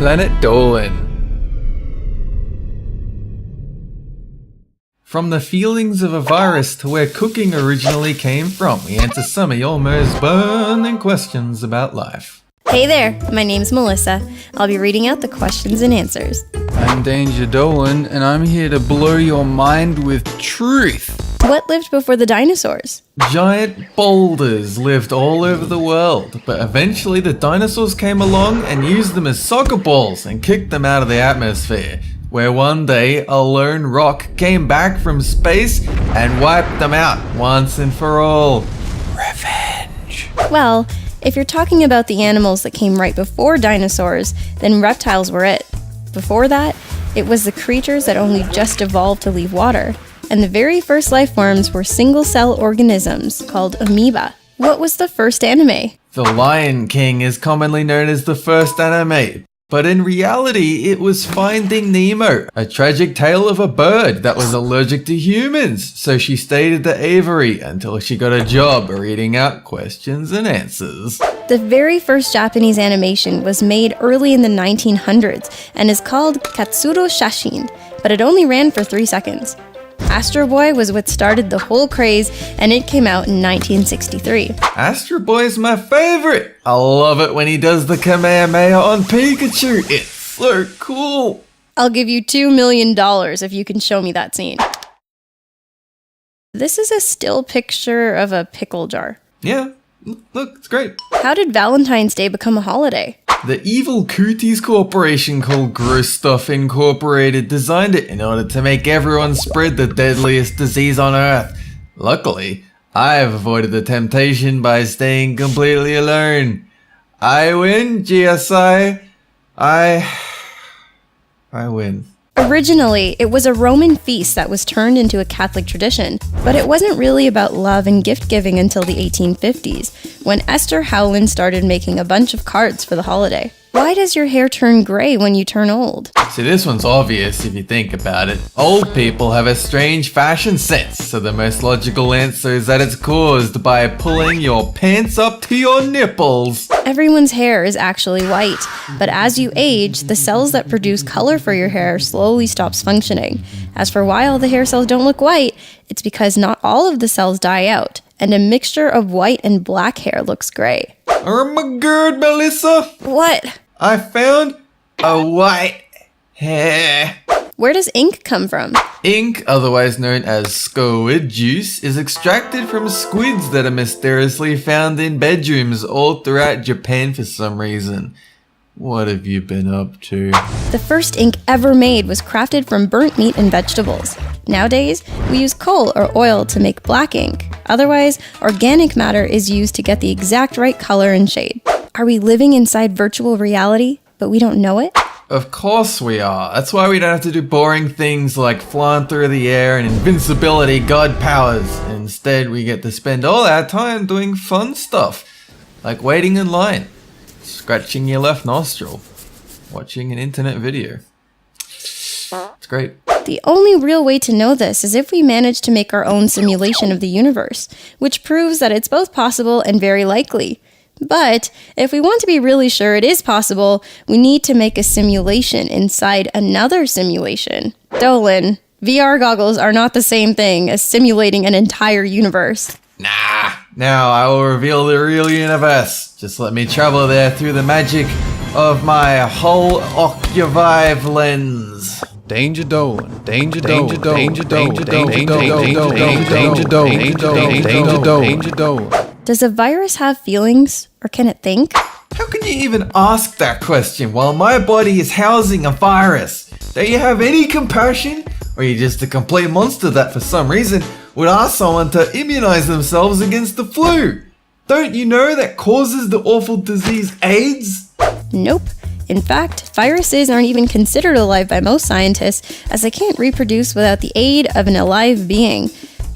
Planet Dolan. From the feelings of a virus to where cooking originally came from, we answer some of your most burning questions about life. Hey there, my name's Melissa. I'll be reading out the questions and answers. I'm Danger Dolan, and I'm here to blow your mind with truth. What lived before the dinosaurs? Giant boulders lived all over the world, but eventually the dinosaurs came along and used them as soccer balls and kicked them out of the atmosphere, where one day a lone rock came back from space and wiped them out once and for all. Revenge. Well, if you're talking about the animals that came right before dinosaurs, then reptiles were it. Before that, it was the creatures that only just evolved to leave water. And the very first life forms were single-cell organisms called amoeba. What was the first anime? The Lion King is commonly known as the first anime, but in reality it was Finding Nemo, a tragic tale of a bird that was allergic to humans, so she stayed at the aviary until she got a job reading out questions and answers. The very first Japanese animation was made early in the 1900s and is called Katsuro Shashin, but it only ran for 3 seconds. Astro Boy was what started the whole craze, and it came out in 1963. Astro Boy's my favorite! I love it when he does the Kamehameha on Pikachu. It's so cool! I'll give you $2 million if you can show me that scene. This is a still picture of a pickle jar. Yeah, look, it's great. How did Valentine's Day become a holiday? The evil Cooties Corporation called Gross Stuff Incorporated designed it in order to make everyone spread the deadliest disease on Earth. Luckily, I have avoided the temptation by staying completely alone. I win, GSI. I win. Originally, it was a Roman feast that was turned into a Catholic tradition, but it wasn't really about love and gift-giving until the 1850s, when Esther Howland started making a bunch of cards for the holiday. Why does your hair turn gray when you turn old? See, this one's obvious if you think about it. Old people have a strange fashion sense, so the most logical answer is that it's caused by pulling your pants up to your nipples. Everyone's hair is actually white, but as you age, the cells that produce color for your hair slowly stops functioning. As for why all the hair cells don't look white, it's because not all of the cells die out, and a mixture of white and black hair looks gray. Oh my god, Melissa! What? I found a white hair. Where does ink come from? Ink, otherwise known as squid juice, is extracted from squids that are mysteriously found in bedrooms all throughout Japan for some reason. What have you been up to? The first ink ever made was crafted from burnt meat and vegetables. Nowadays, we use coal or oil to make black ink. Otherwise, organic matter is used to get the exact right color and shade. Are we living inside virtual reality, but we don't know it? Of course we are. That's why we don't have to do boring things like flying through the air and invincibility, god powers. Instead, we get to spend all our time doing fun stuff, like waiting in line, scratching your left nostril, watching an internet video. It's great. The only real way to know this is if we manage to make our own simulation of the universe, which proves that it's both possible and very likely. But if we want to be really sure it is possible, we need to make a simulation inside another simulation. Dolan, VR goggles are not the same thing as simulating an entire universe. Nah, now I will reveal the real universe. Just let me travel there through the magic of my whole Occuvive lens. Danger Dolan, Danger Dolan, Danger Dolan, Danger Dolan, Danger Dolan, Danger Dolan, Danger Dolan, Danger Dolan. Does a virus have feelings, or can it think? How can you even ask that question while my body is housing a virus? Do you have any compassion? Or are you just a complete monster that for some reason would ask someone to immunize themselves against the flu? Don't you know that causes the awful disease AIDS? Nope. In fact, viruses aren't even considered alive by most scientists, as they can't reproduce without the aid of an alive being.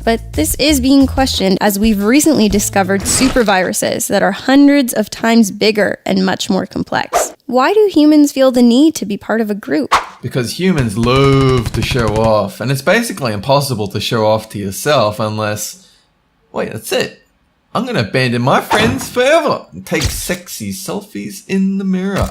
But this is being questioned as we've recently discovered superviruses that are hundreds of times bigger and much more complex. Why do humans feel the need to be part of a group? Because humans love to show off, and it's basically impossible to show off to yourself unless... Wait, that's it. I'm gonna abandon my friends forever and take sexy selfies in the mirror.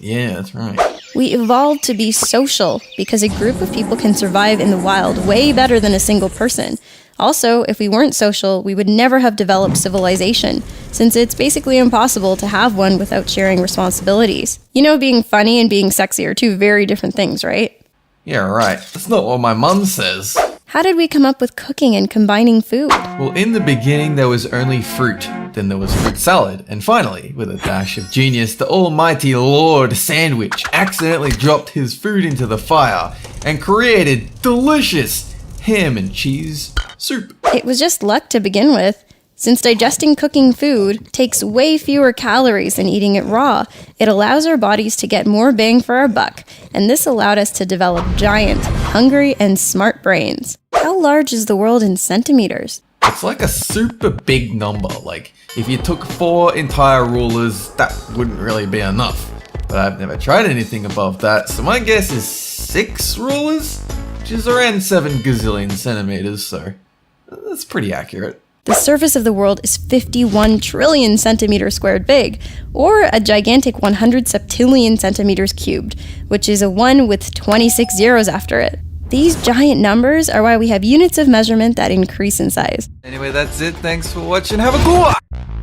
Yeah, that's right. We evolved to be social because a group of people can survive in the wild way better than a single person. Also, if we weren't social, we would never have developed civilization, since it's basically impossible to have one without sharing responsibilities. You know, being funny and being sexy are two very different things, right? Yeah, right. That's not what my mum says. How did we come up with cooking and combining food? Well, in the beginning there was only fruit, then there was fruit salad, and finally, with a dash of genius, the almighty Lord Sandwich accidentally dropped his food into the fire and created delicious ham and cheese soup. It was just luck to begin with. Since digesting cooking food takes way fewer calories than eating it raw, it allows our bodies to get more bang for our buck, and this allowed us to develop giant, hungry, and smart brains. How large is the world in centimeters? It's like a super big number. Like, if you took 4 entire rulers, that wouldn't really be enough. But I've never tried anything above that, so my guess is 6 rulers? Which is around 7 gazillion centimeters, so that's pretty accurate. The surface of the world is 51 trillion centimeters squared big, or a gigantic 100 septillion centimeters cubed, which is a 1 with 26 zeros after it. These giant numbers are why we have units of measurement that increase in size. Anyway, that's it. Thanks for watching. Have a good one!